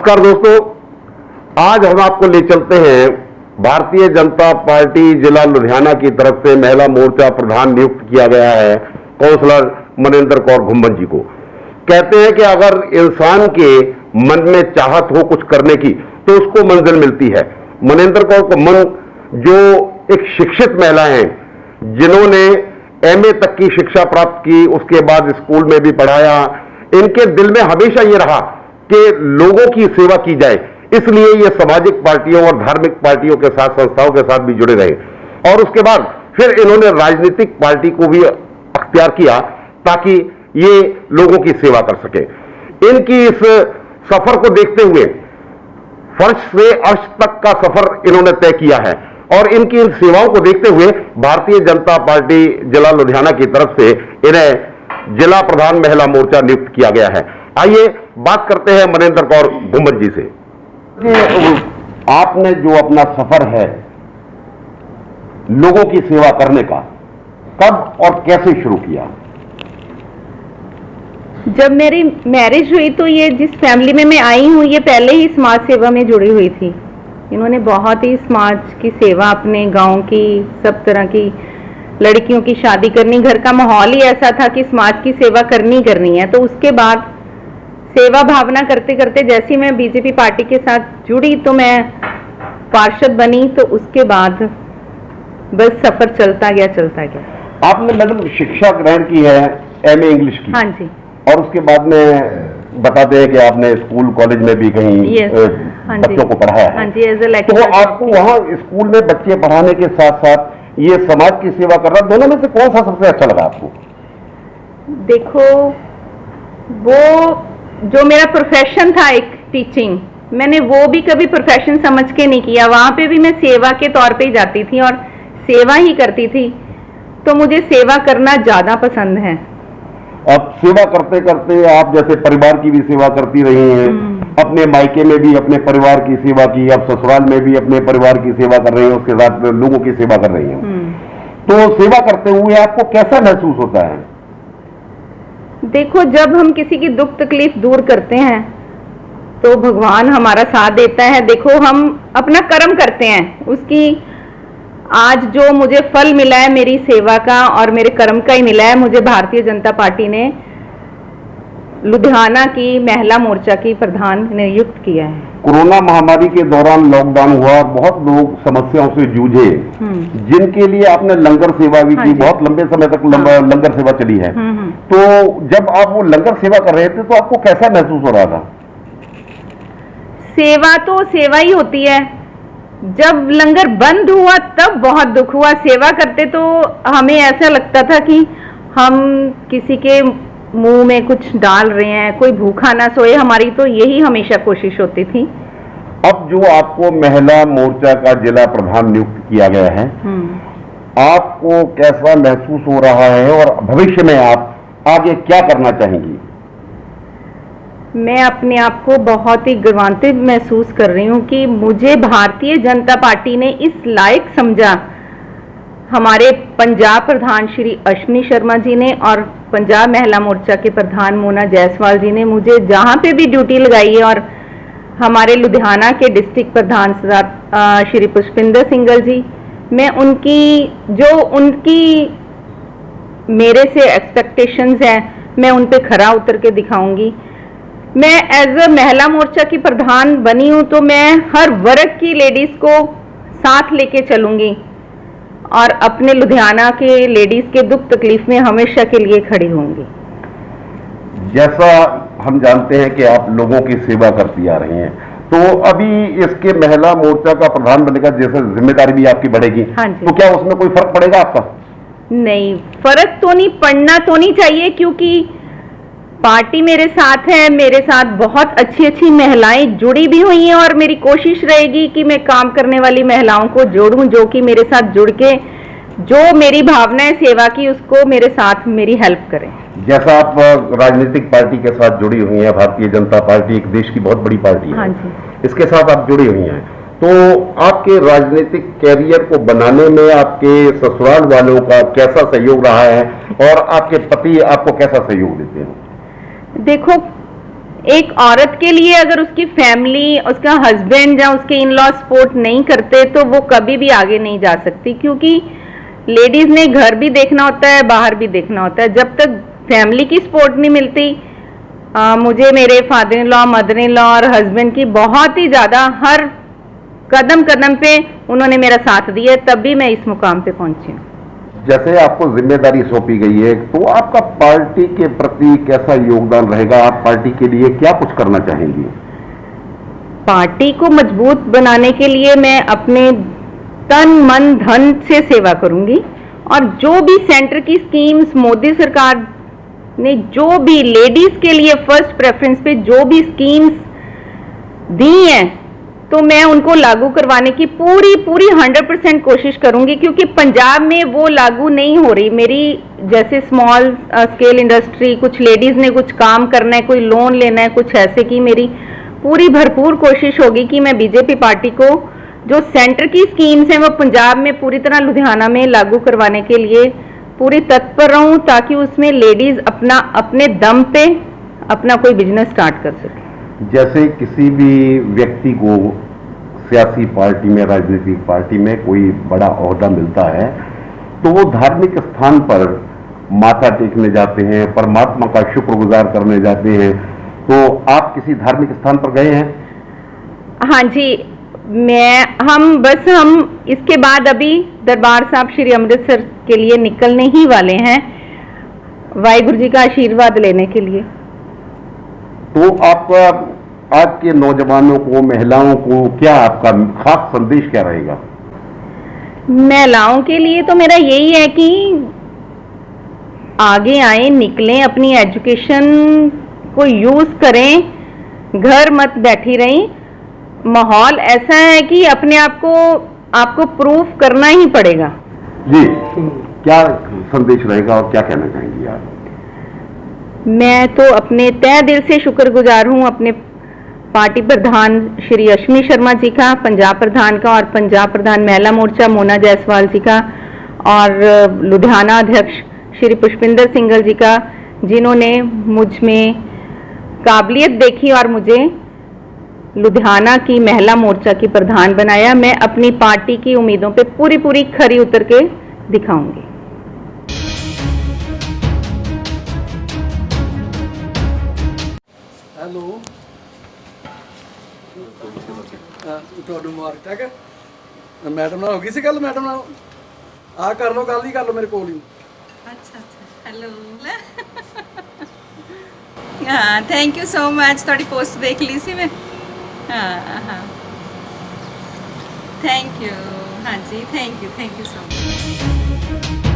नमस्कार दोस्तों, आज हम आपको ले चलते हैं भारतीय जनता पार्टी जिला लुधियाना की तरफ से महिला मोर्चा प्रधान नियुक्त किया गया है काउंसलर मनेंद्र कौर घुम्मन जी को। कहते हैं कि अगर इंसान के मन में चाहत हो कुछ करने की तो उसको मंजिल मिलती है। मनेंद्र कौर घुम्मन जो एक शिक्षित महिला हैं, जिन्होंने एमए तक की शिक्षा प्राप्त की, उसके बाद स्कूल में भी पढ़ाया। इनके दिल में हमेशा ये रहा कि लोगों की सेवा की जाए, इसलिए ये सामाजिक पार्टियों और धार्मिक पार्टियों के साथ, संस्थाओं के साथ भी जुड़े रहे। और उसके बाद फिर इन्होंने राजनीतिक पार्टी को भी अख्तियार किया ताकि ये लोगों की सेवा कर सके। इनकी इस सफर को देखते हुए फर्श से अर्श तक का सफर इन्होंने तय किया है और इनकी इन सेवाओं को देखते हुए भारतीय जनता पार्टी जिला लुधियाना की तरफ से इन्हें जिला प्रधान महिला मोर्चा नियुक्त किया गया है। आइए बात करते हैं मनेंद्र कौर घुम्मन जी से। आपने जो अपना सफर है लोगों की सेवा करने का, कब और कैसे शुरू किया? जब मेरी मैरिज हुई तो ये जिस फैमिली में मैं आई हूँ, ये पहले ही समाज सेवा में जुड़ी हुई थी। इन्होंने बहुत ही समाज की सेवा, अपने गांव की, सब तरह की लड़कियों की शादी करनी, घर का माहौल ही ऐसा था कि समाज की सेवा करनी है। तो उसके बाद सेवा भावना करते करते जैसे मैं बीजेपी पार्टी के साथ जुड़ी तो मैं पार्षद बनी, तो उसके बाद बस सफर चलता गया। आपने मैडम शिक्षा ग्रहण की है, एमए इंग्लिश की। हाँ जी। और उसके बाद में बताते हैं कि आपने स्कूल कॉलेज में भी कहीं बच्चों को पढ़ाया है। हाँ जी, एज ए तो आपको वहाँ स्कूल में बच्चे पढ़ाने के साथ साथ ये समाज की सेवा करना, दोनों में से कौन सा सबसे अच्छा लगा आपको? देखो, वो जो मेरा प्रोफेशन था एक टीचिंग, मैंने वो भी कभी प्रोफेशन समझ के नहीं किया। वहां पे भी मैं सेवा के तौर पे ही जाती थी और सेवा ही करती थी, तो मुझे सेवा करना ज्यादा पसंद है। अब सेवा करते करते आप जैसे परिवार की भी सेवा करती रही हैं, अपने मायके में भी अपने परिवार की सेवा की, अब ससुराल में भी अपने परिवार की सेवा कर रही हैं, उसके साथ लोगों की सेवा कर रही हैं। तो सेवा करते हुए आपको कैसा महसूस होता है? देखो, जब हम किसी की दुख तकलीफ दूर करते हैं तो भगवान हमारा साथ देता है। देखो, हम अपना कर्म करते हैं, उसकी आज जो मुझे फल मिला है मेरी सेवा का और मेरे कर्म का ही मिला है। मुझे भारतीय जनता पार्टी ने लुधियाना की महिला मोर्चा की प्रधान नियुक्त किया है। कोरोना महामारी के दौरान लॉकडाउन हुआ, बहुत लोग समस्याओं से जूझे, जिनके लिए आपने लंगर सेवा भी की, बहुत लंबे समय तक लंगर सेवा चली है। तो जब आप वो लंगर सेवा कर रहे थे तो आपको कैसा महसूस हो रहा था? सेवा तो सेवा ही होती है। जब लंगर बंद हुआ तब बहुत दुख हुआ। सेवा करते तो हमें ऐसा लगता था कि हम किसी के मुंह में कुछ डाल रहे हैं, कोई भूखा ना सोए, हमारी तो यही हमेशा कोशिश होती थी। अब जो आपको महिला मोर्चा का जिला प्रधान नियुक्त किया गया है, आपको कैसा महसूस हो रहा है और भविष्य में आप आगे क्या करना चाहेंगी? मैं अपने आप को बहुत ही गौरवान्वित महसूस कर रही हूँ कि मुझे भारतीय जनता पार्टी ने इस लायक समझा। हमारे पंजाब प्रधान श्री अश्विनी शर्मा जी ने और पंजाब महिला मोर्चा के प्रधान मोना जायसवाल जी ने मुझे जहाँ पे भी ड्यूटी लगाई है, और हमारे लुधियाना के डिस्ट्रिक्ट प्रधान श्री पुष्पिंदर सिंगल जी, मैं उनकी मेरे से एक्सपेक्टेशंस हैं, मैं उन पे खरा उतर के दिखाऊंगी। मैं एज ए महिला मोर्चा की प्रधान बनी हूँ तो मैं हर वर्ग की लेडीज को साथ लेके चलूंगी और अपने लुधियाना के लेडीज के दुख तकलीफ में हमेशा के लिए खड़ी होंगी। जैसा हम जानते हैं कि आप लोगों की सेवा करती आ रही हैं, तो अभी इसके महिला मोर्चा का प्रधान बनने का जैसे जिम्मेदारी भी आपकी बढ़ेगी। हाँ जी। तो क्या उसमें कोई फर्क पड़ेगा आपका? नहीं, फर्क तो नहीं पड़ना तो नहीं चाहिए, क्योंकि पार्टी मेरे साथ है, मेरे साथ बहुत अच्छी अच्छी महिलाएं जुड़ी भी हुई हैं और मेरी कोशिश रहेगी कि मैं काम करने वाली महिलाओं को जोड़ूं, जो कि मेरे साथ जुड़ के जो मेरी भावना है सेवा की, उसको मेरे साथ मेरी हेल्प करें। जैसा आप राजनीतिक पार्टी के साथ जुड़ी हुई हैं, भारतीय जनता पार्टी एक देश की बहुत बड़ी पार्टी है। हाँ जी। इसके साथ आप जुड़ी हुई हैं, तो आपके राजनीतिक कैरियर को बनाने में आपके ससुराल वालों का कैसा सहयोग रहा है और आपके पति आपको कैसा सहयोग देते हैं? देखो, एक औरत के लिए अगर उसकी फैमिली, उसका हस्बैंड या उसके इन लॉ सपोर्ट नहीं करते तो वो कभी भी आगे नहीं जा सकती, क्योंकि लेडीज ने घर भी देखना होता है, बाहर भी देखना होता है। जब तक फैमिली की सपोर्ट नहीं मिलती, मुझे मेरे father in law, mother in law और हस्बैंड की बहुत ही ज़्यादा, हर कदम कदम पे उन्होंने मेरा साथ दिया, तब भी मैं इस मुकाम पे पहुंची हूँ। जैसे आपको जिम्मेदारी सौंपी गई है, तो आपका पार्टी के प्रति कैसा योगदान रहेगा? आप पार्टी के लिए क्या कुछ करना चाहेंगी? पार्टी को मजबूत बनाने के लिए मैं अपने तन मन धन से सेवा करूंगी, और जो भी सेंटर की स्कीम्स मोदी सरकार ने जो भी लेडीज के लिए फर्स्ट प्रेफरेंस पे जो भी स्कीम्स दी हैं, तो मैं उनको लागू करवाने की पूरी 100% कोशिश करूंगी, क्योंकि पंजाब में वो लागू नहीं हो रही। मेरी जैसे स्मॉल स्केल इंडस्ट्री, कुछ लेडीज ने कुछ काम करना है, कोई लोन लेना है, कुछ ऐसे की मेरी पूरी भरपूर कोशिश होगी कि मैं बीजेपी पार्टी को जो सेंटर की स्कीम्स हैं वो पंजाब में पूरी तरह लुधियाना में लागू करवाने के लिए पूरी तत्पर रहूं, ताकि उसमें लेडीज अपने दम पे अपना कोई बिजनेस स्टार्ट कर सके। जैसे किसी भी व्यक्ति को सियासी पार्टी में, राजनीतिक पार्टी में कोई बड़ा ओहदा मिलता है, तो वो धार्मिक स्थान पर माथा टेकने जाते हैं, परमात्मा का शुक्रगुजार करने जाते हैं। तो आप किसी धार्मिक स्थान पर गए हैं? हाँ जी, हम इसके बाद अभी दरबार साहब श्री अमृतसर के लिए निकलने ही वाले हैं, वाहिगुरु जी का आशीर्वाद लेने के लिए। तो आपका आज के नौजवानों को, महिलाओं को क्या आपका खास संदेश क्या रहेगा? महिलाओं के लिए तो मेरा यही है कि आगे आए, निकलें, अपनी एजुकेशन को यूज करें, घर मत बैठी रहें। माहौल ऐसा है कि अपने आप को आपको प्रूफ करना ही पड़ेगा। जी, क्या संदेश रहेगा और क्या कहना चाहेंगी आप? मैं तो अपने तहे दिल से शुक्रगुजार हूं अपने पार्टी प्रधान श्री अश्विनी शर्मा जी का, पंजाब प्रधान का, और पंजाब प्रधान महिला मोर्चा मोना जायसवाल जी का, और लुधियाना अध्यक्ष श्री पुष्पिंदर सिंघल जी का, जिन्होंने मुझ में काबिलियत देखी और मुझे लुधियाना की महिला मोर्चा की प्रधान बनाया। मैं अपनी पार्टी की उम्मीदों पे पूरी खरी उतर के दिखाऊंगी। हेलो, ਤੁਹਾਨੂੰ ਮੁਬਾਰਕ ਹੈ। ਮੈਡਮ ਨਾਲ ਹੋ ਗਈ ਸੀ ਗੱਲ? ਮੈਡਮ ਨਾਲ ਆ ਕਰ ਲਓ, ਗੱਲ ਹੀ ਕਰ ਲਓ ਮੇਰੇ ਕੋਲ ਹੀ। अच्छा हेलो हाँ, थैंक यू सो मच। थोड़ी पोस्ट देख ली सी मैं। हाँ, थैंक यू। हाँ जी, थैंक यू सो मच।